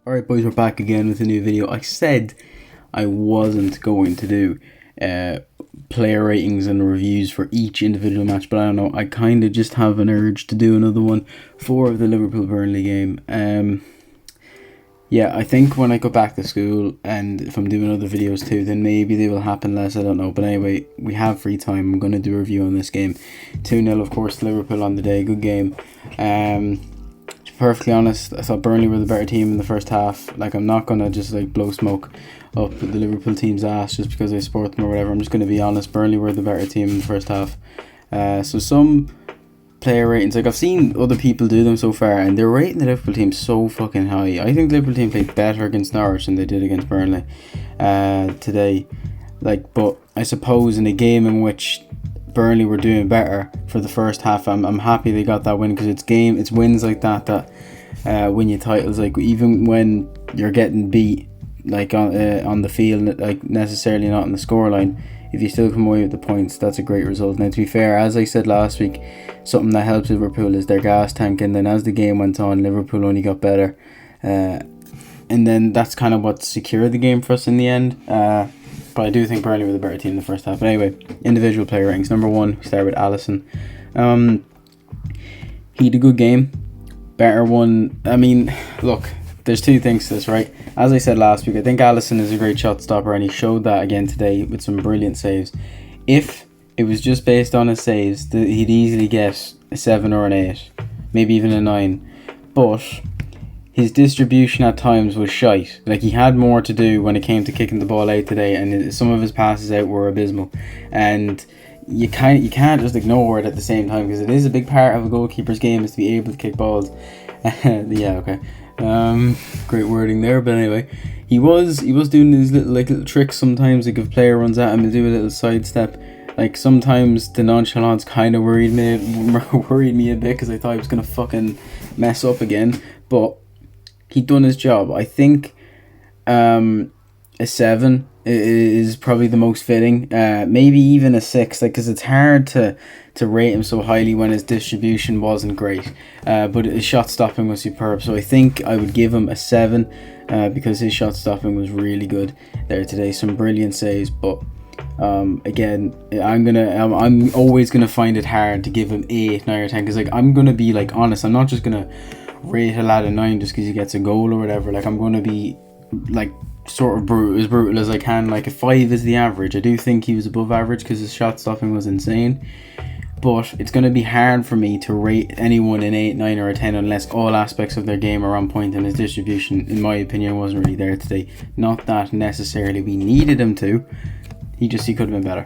Alright boys, we're back again with a new video. I said I wasn't going to do player ratings and reviews for each individual match, but I don't know, I kind of just have an urge to do another one for the Liverpool-Burnley game. Yeah, I think when I go back to school and if I'm doing other videos too, then maybe they will happen less, I don't know. But anyway, we have free time. I'm going to do a review on this game. 2-0 of course, Liverpool on the day, good game. To be perfectly honest, I thought Burnley were the better team in the first half. Like, I'm not going to just like blow smoke up the Liverpool team's ass just because I support them or whatever. I'm just going to be honest, Burnley were the better team in the first half. So some player ratings, like I've seen other people do them so far, and they're rating the Liverpool team so fucking high. I think the Liverpool team played better against Norwich than they did against Burnley today. Like, but I suppose in a game in which Burnley were doing better for the first half, I'm happy they got that win, because it's wins like that win you titles. Like, even when you're getting beat, like on the field, like necessarily not on the scoreline, if you still come away with the points, that's a great result. Now, to be fair, as I said last week, something that helps Liverpool is their gas tank, and then as the game went on, Liverpool only got better, and then that's kind of what secured the game for us in the end. But I do think Burnley were the better team in the first half. But anyway, individual player ratings. Number 1, we start with Alisson. He had a good game. Better one. I mean, look, there's two things to this, right? As I said last week, I think Alisson is a great shot stopper, and he showed that again today with some brilliant saves. If it was just based on his saves, he'd easily get a 7 or an 8, maybe even a 9. But his distribution at times was shite. Like, he had more to do when it came to kicking the ball out today, and some of his passes out were abysmal. And you can't just ignore it at the same time, because it is a big part of a goalkeeper's game, is to be able to kick balls. Yeah, okay. Great wording there, but anyway, he was doing these little tricks sometimes. Like, if a player runs at him, he'll do a little sidestep. Like, sometimes the nonchalance kind of worried me a bit, because I thought he was gonna fucking mess up again. But he done his job. I think a 7 is probably the most fitting. Maybe even a 6, like, because it's hard to rate him so highly when his distribution wasn't great. But his shot stopping was superb. So I think I would give him a 7 because his shot stopping was really good there today. Some brilliant saves, but again, I'm always gonna find it hard to give him 8, 9 or 10, because like, I'm gonna be like honest. I'm not just gonna rate a lad a 9 just because he gets a goal or whatever. Like, I'm gonna be like sort of as brutal as I can. Like, a 5 is the average. I do think he was above average because his shot stopping was insane, but it's going to be hard for me to rate anyone an 8, 9 or a 10 unless all aspects of their game are on point, and his distribution, in my opinion, wasn't really there today. Not that necessarily we needed him to, he could have been better.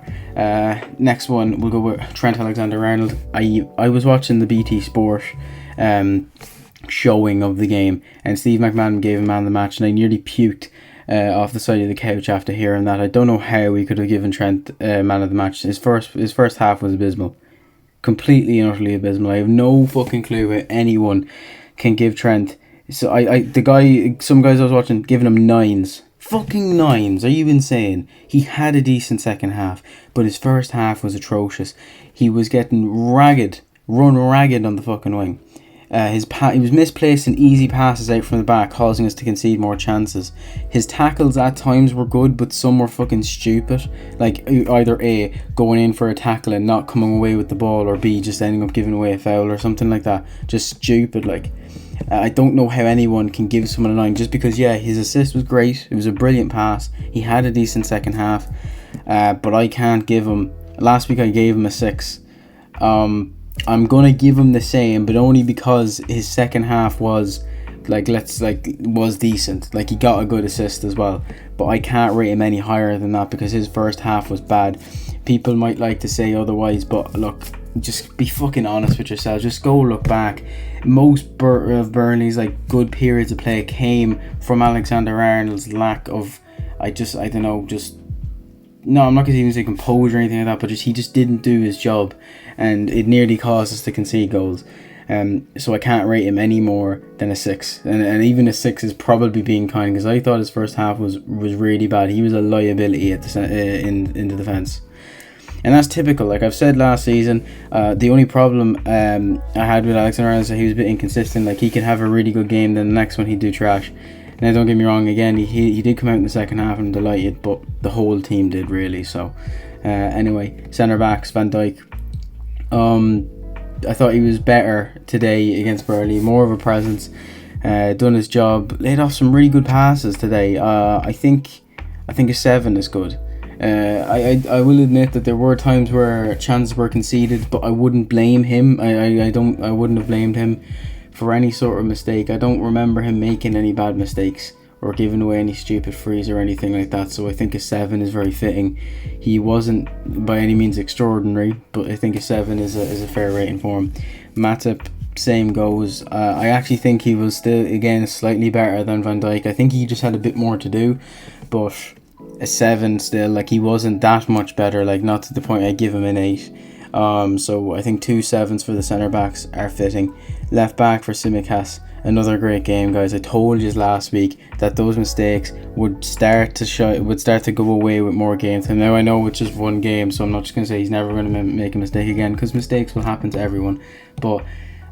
Next one, we'll go with Trent Alexander-Arnold. I was watching the BT Sport showing of the game, and Steve McMahon gave him man of the match, and I nearly puked off the side of the couch after hearing that. I don't know how we could have given Trent man of the match. His first half was abysmal, completely and utterly abysmal. I have no fucking clue how anyone can give Trent. So some guys I was watching giving him 9s. Fucking 9s, are you insane? He had a decent second half, but his first half was atrocious. He was getting run ragged on the fucking wing. He was misplacing easy passes out from the back, causing us to concede more chances. His tackles at times were good, but some were fucking stupid. Like, either A, going in for a tackle and not coming away with the ball, or B, just ending up giving away a foul or something like that. Just stupid. Like, I don't know how anyone can give someone a 9 just because, yeah, his assist was great. It was a brilliant pass. He had a decent second half, but I can't give him. Last week I gave him a 6. I'm gonna give him the same, but only because his second half was was decent. Like, he got a good assist as well, but I can't rate him any higher than that because his first half was bad. People might like to say otherwise, but look, just be fucking honest with yourselves. Just go look back. Most of Burnley's like good periods of play came from Alexander-Arnold's lack of, I don't know, no, I'm not going to even say composure or anything like that, but he just didn't do his job, and it nearly caused us to concede goals. So I can't rate him any more than a 6, and even a 6 is probably being kind, because I thought his first half was really bad. He was a liability at in the defence, and that's typical. Like I've said last season, the only problem I had with Alexander-Arnold is that he was a bit inconsistent. Like, he could have a really good game, then the next one he'd do trash. Now, don't get me wrong, again, he did come out in the second half and I'm delighted, but the whole team did really. So, anyway, centre-backs, Van Dijk. I thought he was better today against Burnley, more of a presence, done his job, laid off some really good passes today. I think a 7 is good. I will admit that there were times where chances were conceded, but I wouldn't blame him. I wouldn't have blamed him for any sort of mistake. I don't remember him making any bad mistakes or giving away any stupid frees or anything like that. So I think a 7 is very fitting. He wasn't by any means extraordinary, but I think a 7 is a fair rating for him. Matip, same goes. I actually think he was still, again, slightly better than Van Dijk. I think he just had a bit more to do, but a 7 still, like, he wasn't that much better, like, not to the point I'd give him an 8. So I think 2 7s for the centre backs are fitting. Left back for Tsimikas, another great game, guys. I told you last week that those mistakes would start to go away with more game time. Now I know it's just one game, so I'm not just going to say he's never going to make a mistake again, because mistakes will happen to everyone. But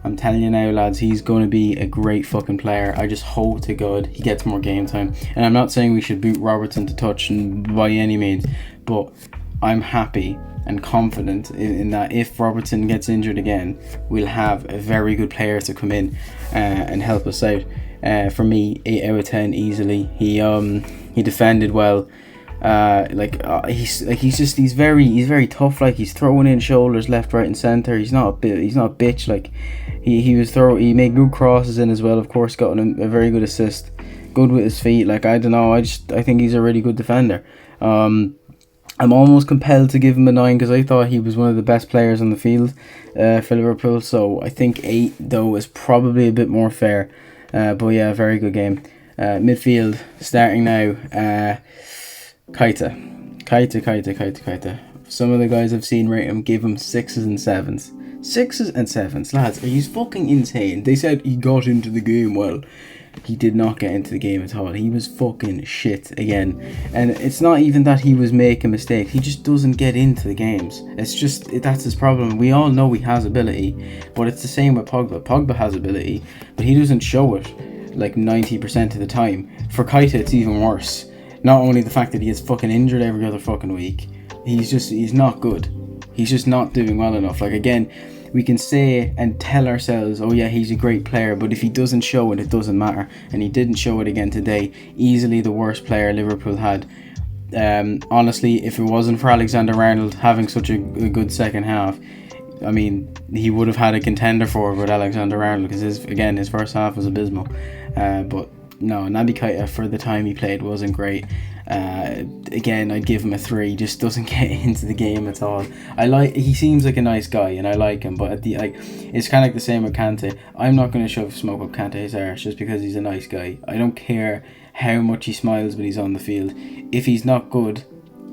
I'm telling you now, lads, he's going to be a great fucking player. I just hope to God he gets more game time. And I'm not saying we should boot Robertson to touch by any means, but I'm happy and confident in that if Robertson gets injured again, we'll have a very good player to come in and help us out. For me, 8 out of 10 easily. He defended well. He's very tough. Like, he's throwing in shoulders left, right, and centre. He's not a bitch. Like, he made good crosses in as well. Of course, got a very good assist. Good with his feet. Like, I don't know. I think he's a really good defender. I'm almost compelled to give him a 9 because I thought he was one of the best players on the field for Liverpool. So I think 8 though is probably a bit more fair. But yeah, very good game. Midfield starting now. Keita. Some of the guys I've seen rate him give him 6s and 7s. 6s and 7s, lads. Are you fucking insane? They said he got into the game well. He did not get into the game at all. He was fucking shit again. And it's not even that he was making mistakes. He just doesn't get into the games. It's just, that's his problem. We all know he has ability, but it's the same with Pogba. Pogba has ability, but he doesn't show it like 90% of the time. For Keita, it's even worse. Not only the fact that he gets fucking injured every other fucking week, he's not good. He's just not doing well enough. Like, again, we can say and tell ourselves, oh yeah, he's a great player, but if he doesn't show it, it doesn't matter. And he didn't show it again today. Easily the worst player Liverpool had. Honestly, if it wasn't for Alexander-Arnold having such a good second half, I mean, he would have had a contender for it with Alexander-Arnold, because his first half was abysmal. But no, Naby Keita, for the time he played, wasn't great. Again, I'd give him a 3. Just doesn't get into the game at all. He seems like a nice guy and I like him, but it's kind of like the same with Kante. I'm not going to shove smoke up Kante's arse just because he's a nice guy. I don't care how much he smiles when he's on the field. If he's not good,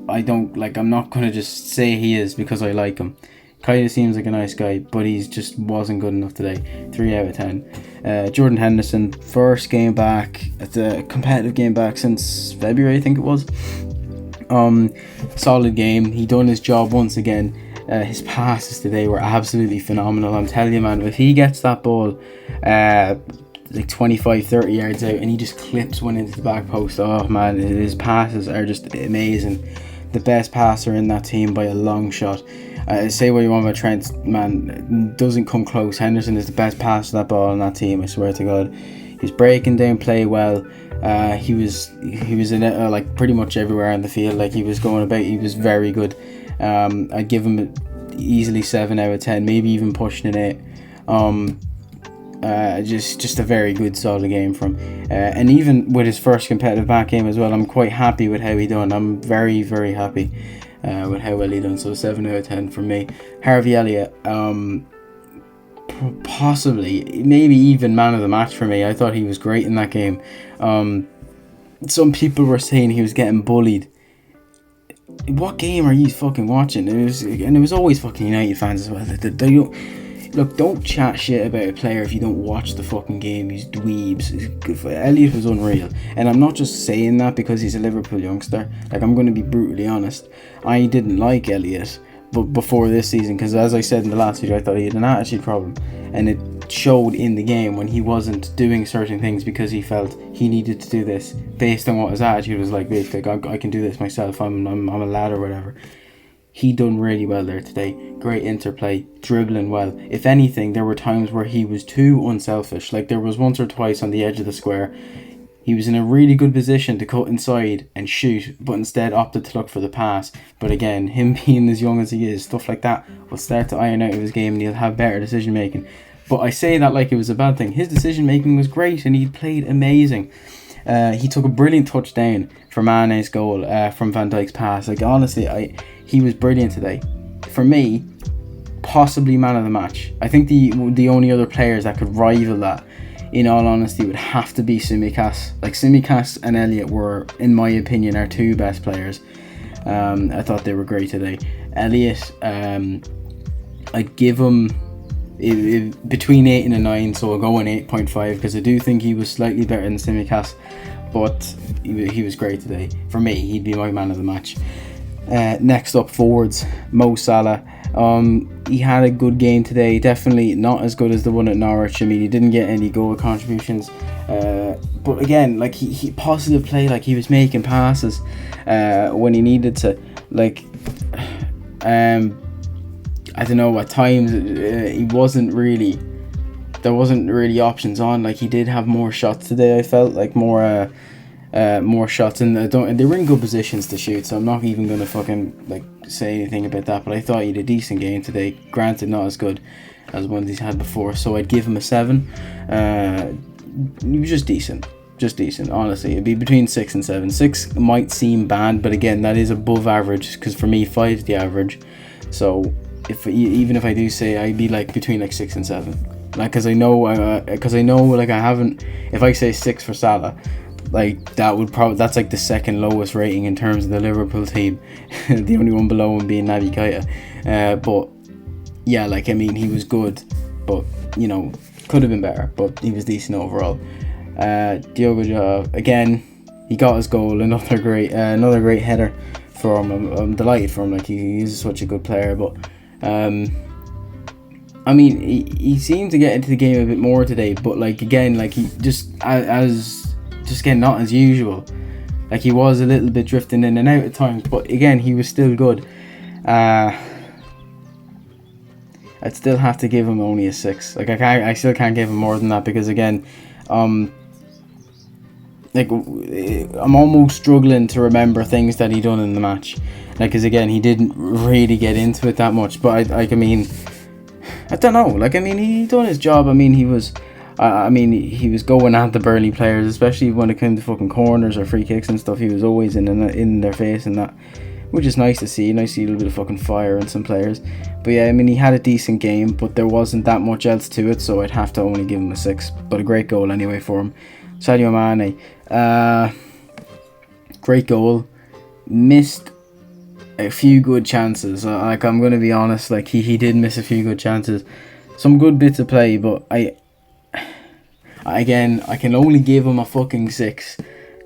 I'm not going to just say he is because I like him. Keita seems like a nice guy, but he just wasn't good enough today. 3 out of 10. Jordan Henderson, first game back. It's a competitive game back since February, I think it was. Solid game. He done his job once again. His passes today were absolutely phenomenal. I'm telling you, man, if he gets that ball like 25-30 yards out and he just clips one into the back post, oh man, his passes are just amazing. The best passer in that team by a long shot. Say what you want about Trent, man, doesn't come close. Henderson is the best passer to that ball on that team, I swear to God. He's breaking down play well. He was in it, like, pretty much everywhere on the field. Like, he was going about. He was very good. I'd give him easily 7 out of 10, maybe even pushing an 8. Just a very good, solid game from him. And even with his first competitive back game as well, I'm quite happy with how he done. I'm very, very happy with how well he done. So 7 out of 10 from me. Harvey Elliott, possibly, maybe even man of the match for me. I thought he was great in that game. Some people were saying he was getting bullied. What game are you fucking watching? It was always fucking United fans as well. Don't chat shit about a player if you don't watch the fucking game. He's dweebs. Elliott was unreal. And I'm not just saying that because he's a Liverpool youngster. Like, I'm going to be brutally honest. I didn't like Elliott before this season because, as I said in the last video, I thought he had an attitude problem. And that showed in the game when he wasn't doing certain things because he felt he needed to do this based on what his attitude was like. Basically, I can do this myself. I'm a lad or whatever. He done really well there today. Great interplay, dribbling well. If anything, there were times where he was too unselfish. Like there was once or twice on the edge of the square. He was in a really good position to cut inside and shoot, but instead opted to look for the pass. But again, him being as young as he is, stuff like that will start to iron out of his game and he'll have better decision making. But I say that like it was a bad thing. His decision making was great and he played amazing. He took a brilliant touchdown for Mane's goal from Van Dijk's pass. Like honestly, he was brilliant today. For me, possibly man of the match. I think the only other players that could rival that, in all honesty, would have to be Tsimikas. Like Tsimikas and Elliott were, in my opinion, our two best players. I thought they were great today. Elliott, I'd give him between 8 and a 9, so I'll go on 8.5 because I do think he was slightly better than Tsimikas, but he was great today. For me, he'd be my man of the match. Next up, forwards, Mo Salah. He had a good game today. Definitely not as good as the one at Norwich. I mean, he didn't get any goal contributions, but again, like he positive play. Like he was making passes when he needed to. Like I don't know, at times he wasn't really. There wasn't really options on. Like he did have more shots today. I felt like more shots, and they were in good positions to shoot. So I'm not even gonna fucking like say anything about that. But I thought he had a decent game today. Granted, not as good as ones he's had before. So I'd give him a 7. He was just decent. Honestly, it'd be between 6 and 7. 6 might seem bad, but again, that is above average because for me, 5 is the average. So even if I do say, I'd be like between like 6 and 7. Like because I know like I haven't. If I say 6 for Salah, like that's like the second lowest rating in terms of the Liverpool team. The only one below him being Naby Keita. But yeah, like I mean, he was good, but you know, could have been better. But he was decent overall. Diogo Jota, again, he got his goal. Another great header for him. I'm delighted for him. Like he's such a good player. But I mean, he seemed to get into the game a bit more today. But like again, like he just again, not as usual. Like he was a little bit drifting in and out at times, but again, he was still good. I'd still have to give him only a 6. Like I still can't give him more than that because again, like I'm almost struggling to remember things that he done in the match. Like, cause again, he didn't really get into it that much. But I mean, I don't know. Like I mean, he done his job. I mean, he was going at the Burnley players, especially when it came to fucking corners or free kicks and stuff. He was always in their face and that, which is nice to see. Nice to see a little bit of fucking fire in some players. But yeah, I mean, he had a decent game, but there wasn't that much else to it, so I'd have to only give him a 6. But a great goal anyway for him. Sadio Mani, great goal. Missed a few good chances. Like I'm gonna be honest, like he did miss a few good chances. Some good bits of play, but I can only give him a fucking 6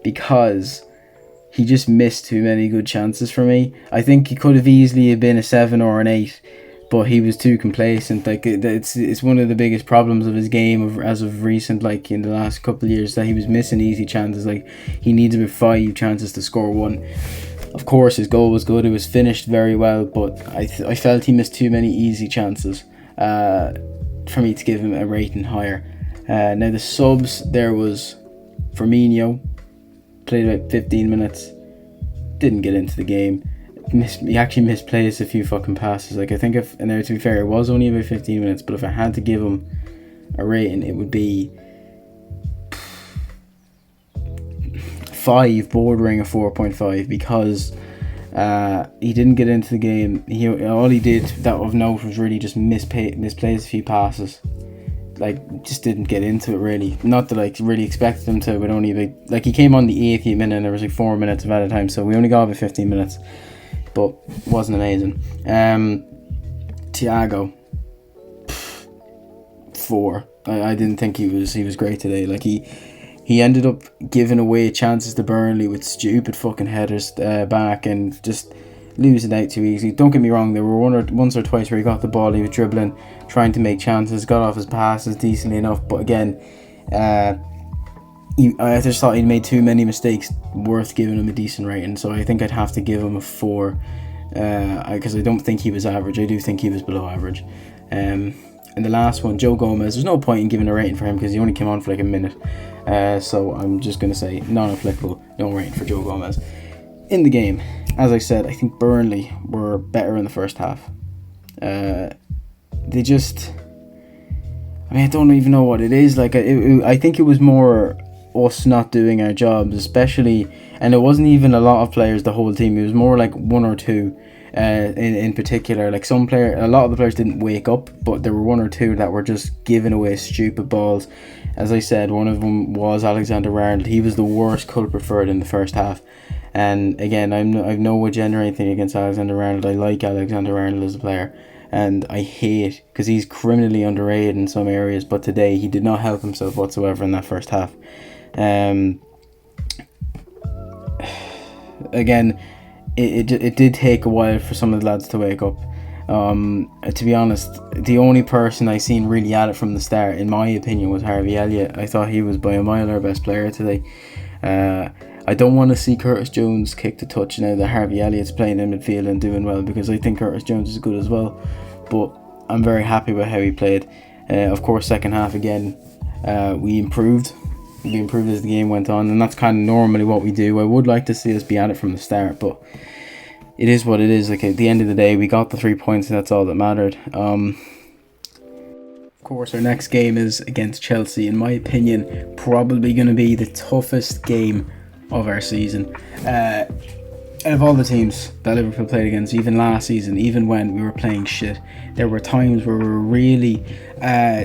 because he just missed too many good chances for me. I think he could have easily have been a 7 or an 8, but he was too complacent. Like it's one of the biggest problems of his game as of recent, like in the last couple of years, that he was missing easy chances. Like he needs about 5 chances to score 1. Of course, his goal was good. It was finished very well, but I felt he missed too many easy chances for me to give him a rating higher. Now the subs, there was Firmino, played about 15 minutes, didn't get into the game. He actually misplaced a few fucking passes. Like I think and now to be fair, it was only about 15 minutes, but if I had to give him a rating, it would be 5, bordering a 4.5, because he didn't get into the game. All he did that of note was really just misplace a few passes. Like just didn't get into it really. Not that I really expected him to, but only like he came on the 80th minute and there was like 4 minutes of added time, so we only got about 15 minutes, but wasn't amazing. Thiago, 4. I didn't think he was great today. Like he ended up giving away chances to Burnley with stupid fucking headers back, and just lose it out too easily. Don't get me wrong, there were once or twice where he got the ball, he was dribbling, trying to make chances, got off his passes decently enough, but again, I just thought he'd made too many mistakes worth giving him a decent rating, so I think I'd have to give him a 4, because I don't think he was average. I do think he was below average. And the last one, Joe Gomez, there's no point in giving a rating for him because he only came on for like a minute, so I'm just going to say non-applicable, no rating for Joe Gomez. In the game, as I said, I think Burnley were better in the first half. I don't even know what it is. Like, I think it was more us not doing our jobs, especially, and it wasn't even a lot of players, the whole team. It was more like one or two, in particular. Like a lot of the players didn't wake up, but there were one or two that were just giving away stupid balls. As I said, one of them was Alexander-Arnold. He was the worst culprit for it in the first half. And again, I've no agenda or anything against Alexander-Arnold. I like Alexander-Arnold as a player, and I hate because he's criminally underrated in some areas. But today he did not help himself whatsoever in that first half. Again, it did take a while for some of the lads to wake up. To be honest, the only person I seen really at it from the start, in my opinion, was Harvey Elliott. I thought he was by a mile our best player today. I don't want to see Curtis Jones kick the touch now that Harvey Elliott's playing in midfield and doing well, because I think Curtis Jones is good as well. But I'm very happy with how he played. Of course, second half again, we improved. We improved as the game went on, and that's kind of normally what we do. I would like to see us be at it from the start, but it is what it is. Like, at the end of the day, we got the 3 points, and that's all that mattered. Of course, our next game is against Chelsea. In my opinion, probably going to be the toughest game of our season. Out of all the teams that Liverpool played against, even last season, even when we were playing shit, there were times where we were really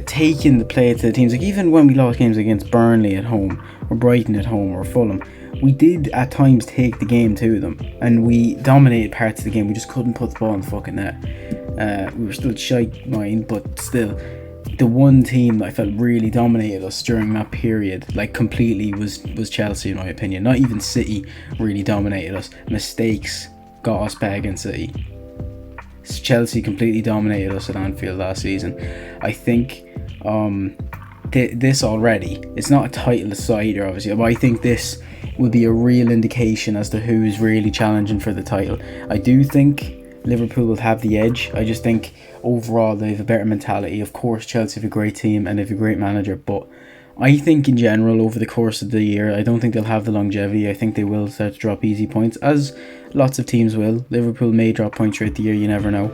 taking the play to the teams. Like, even when we lost games against Burnley at home, or Brighton at home, or Fulham, we did at times take the game to them, and we dominated parts of the game. We just couldn't put the ball in the fucking net. We were still shite, but still, the one team that I felt really dominated us during that period, like completely, was Chelsea, in my opinion. Not even City really dominated us. Mistakes got us back against City. Chelsea completely dominated us at Anfield last season. I think this already, it's not a title decider obviously, but I think this will be a real indication as to who is really challenging for the title. I do think Liverpool will have the edge. I just think overall they have a better mentality. Of course, Chelsea have a great team and they have a great manager, but I think in general over the course of the year, I don't think they'll have the longevity. I think they will start to drop easy points, as lots of teams will. Liverpool may drop points throughout the year, you never know.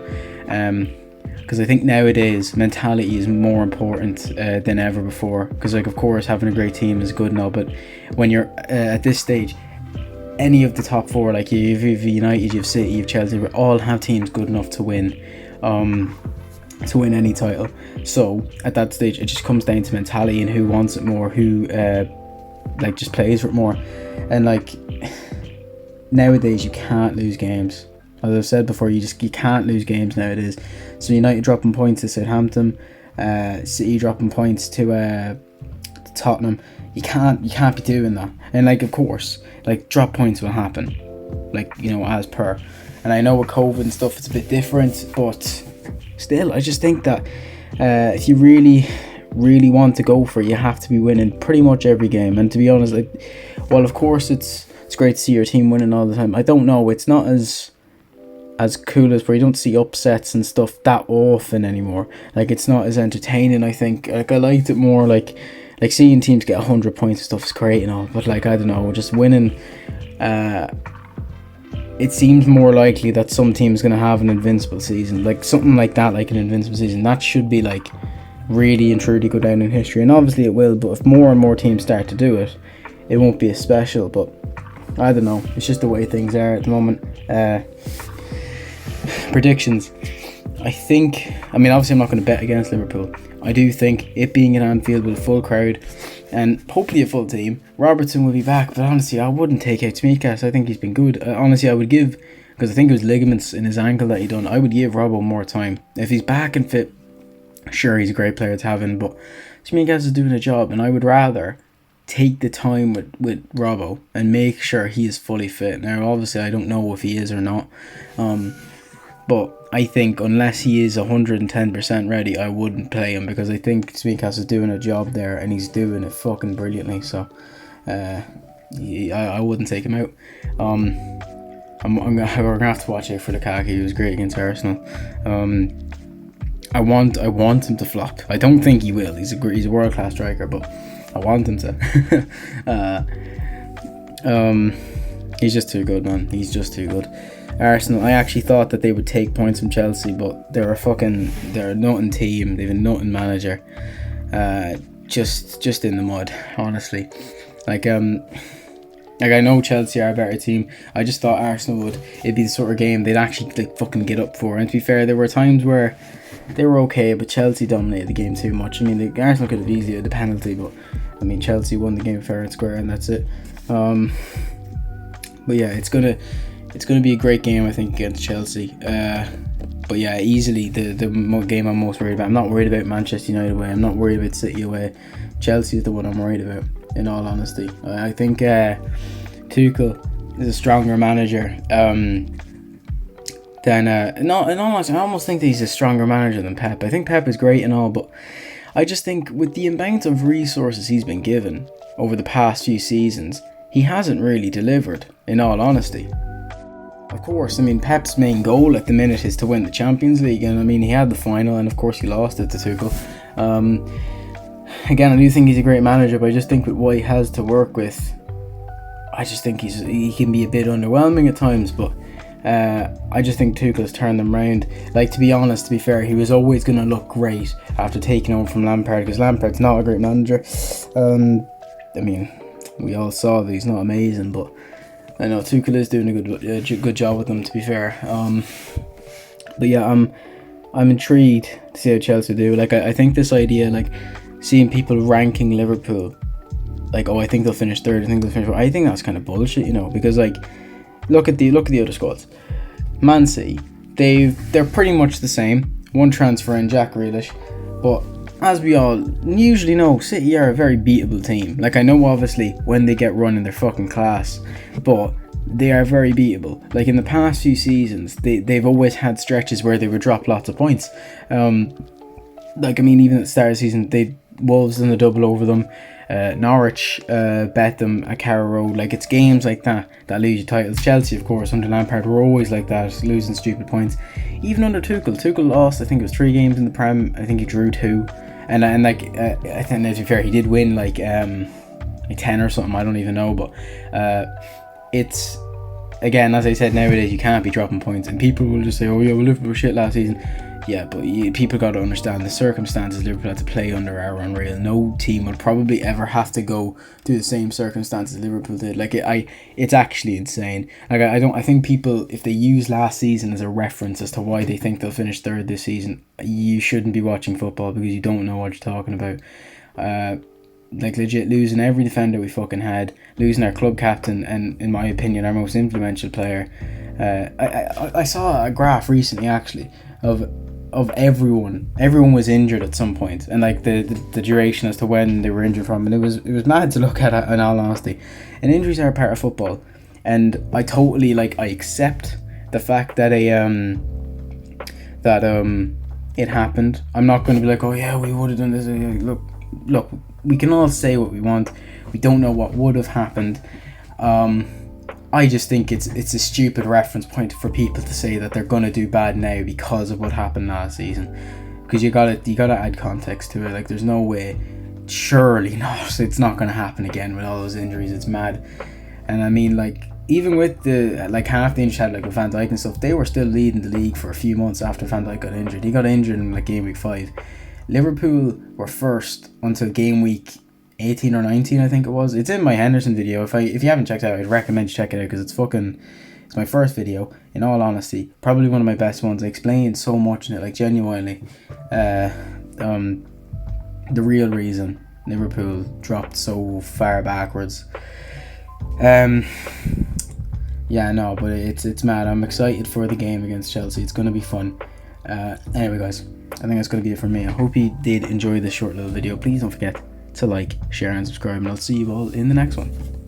Because I think nowadays mentality is more important than ever before. Because, like, of course, having a great team is good and all, but when you're at this stage, any of the top four, like you've United, you've City, you've Chelsea, we all have teams good enough to win any title. So at that stage, it just comes down to mentality and who wants it more, who just plays for it more. And like nowadays, you can't lose games. As I've said before, you can't lose games nowadays. So United dropping points to Southampton, City dropping points to Tottenham. You can't be doing that. And like, of course, like, drop points will happen, like, you know, as per. And I know with COVID and stuff it's a bit different, but still, I just think that if you really want to go for it, you have to be winning pretty much every game. And to be honest, like, well, of course it's great to see your team winning all the time. I don't know, it's not as cool as where you don't see upsets and stuff that often anymore. Like, it's not as entertaining, I think. Like, I liked it more, like seeing teams get 100 points and stuff is great and all, but like, I don't know, just winning, it seems more likely that some team's going to have an invincible season, like something like that, like an invincible season. That should be like really and truly go down in history, and obviously it will, but if more and more teams start to do it, it won't be as special. But I don't know, it's just the way things are at the moment. Predictions. Obviously I'm not going to bet against Liverpool. I do think it being at Anfield with a full crowd and hopefully a full team, Robertson will be back, but honestly I wouldn't take out Tsimikas. I think he's been good. Honestly, I would give, because I think it was ligaments in his ankle that he done, I would give Robbo more time. If he's back and fit, sure, he's a great player to have in, but Tsimikas is doing a job, and I would rather take the time with Robbo and make sure he is fully fit. Now, obviously, I don't know if he is or not, but I think unless he is 110% ready, I wouldn't play him, because I think Tsimikas is doing a job there and he's doing it fucking brilliantly. So, I wouldn't take him out. We're gonna have to watch out for Lukaku. He was great against Arsenal. I want him to flop. I don't think he will. He's a world class striker, but I want him to. He's just too good, man. He's just too good. Arsenal, I actually thought that they would take points from Chelsea, but they're a nutting team. They've a nutting manager. Just in the mud, honestly. Like I know Chelsea are a better team. I just thought Arsenal it'd be the sort of game they'd actually like fucking get up for. And to be fair, there were times where they were okay, but Chelsea dominated the game too much. I mean, the Arsenal could have easily had the penalty, but I mean, Chelsea won the game fair and square, and that's it. But yeah, it's gonna be a great game, I think, against Chelsea. But yeah, easily the game I'm most worried about. I'm not worried about Manchester United away. I'm not worried about City away. Chelsea is the one I'm worried about, in all honesty. I think Tuchel is a stronger manager than I almost think that he's a stronger manager than Pep. I think Pep is great and all, but I just think with the amount of resources he's been given over the past few seasons, he hasn't really delivered, in all honesty. Of course, I mean, Pep's main goal at the minute is to win the Champions League, and I mean, he had the final, and of course he lost it to Tuchel. Again, I do think he's a great manager, but I just think with what he has to work with, I just think he can be a bit underwhelming at times, but I just think Tuchel's turned them round. Like, to be honest, to be fair, he was always going to look great after taking over from Lampard, because Lampard's not a great manager. I mean, we all saw that he's not amazing, but I know Tuchel is doing a good job with them, to be fair. But yeah, I'm intrigued to see how Chelsea do. Like, I think this idea, like, seeing people ranking Liverpool, like, oh, I think they'll finish third, I think that's kind of bullshit, you know, because, like, look at the other squads. Man City, they're pretty much the same. One transfer in, Jack Grealish, but as we all usually know, City are a very beatable team. Like, I know obviously when they get running they're fucking class, but they are very beatable. Like, in the past few seasons, they've always had stretches where they would drop lots of points. Like, I mean, even at the start of the season, Wolves done a double over them. Norwich bet them at Carrow Road. Like, it's games like that lose you titles. Chelsea, of course, under Lampard were always like that, losing stupid points. Even under Tuchel lost, I think it was 3 games in the Prem. I think he drew 2, and like I think, to be fair, he did win like 10 or something. I don't even know, but it's, again, as I said, nowadays you can't be dropping points, and people will just say, oh yeah, well, Liverpool were shit last season. Yeah, but people got to understand the circumstances Liverpool had to play under are unreal. No team would probably ever have to go through the same circumstances Liverpool did. Like, it's actually insane. Like, I think people, if they use last season as a reference as to why they think they'll finish third this season, you shouldn't be watching football, because you don't know what you're talking about. Like, legit losing every defender we fucking had, losing our club captain, and in my opinion our most influential player. I saw a graph recently, actually, of everyone was injured at some point, and like the duration as to when they were injured from, and it was mad to look at, in all honesty. And injuries are a part of football, and I totally, like, I accept the fact that it happened. I'm not going to be like, oh yeah, we would have done this. Look, we can all say what we want. We don't know what would have happened. I just think it's a stupid reference point for people to say that they're gonna do bad now because of what happened last season, because you gotta add context to it. Like, there's no way, surely not, it's not gonna happen again with all those injuries. It's mad. And I mean, like, even with the, like, half the injuries had, like, with Van Dijk and stuff, they were still leading the league for a few months after Van Dijk got injured. He got injured in, like, game week 5. Liverpool were first until game week 18 or 19, I think it was. It's in my Henderson video. If you haven't checked it out, I'd recommend you check it out, because it's my first video, in all honesty, probably one of my best ones. I explained so much in it, like, genuinely the real reason Liverpool dropped so far backwards. Yeah, no, but it's mad. I'm excited for the game against Chelsea. It's going to be fun. Anyway, guys, I think that's going to be it for me. I hope you did enjoy this short little video. Please don't forget to like, share, and subscribe, and I'll see you all in the next one.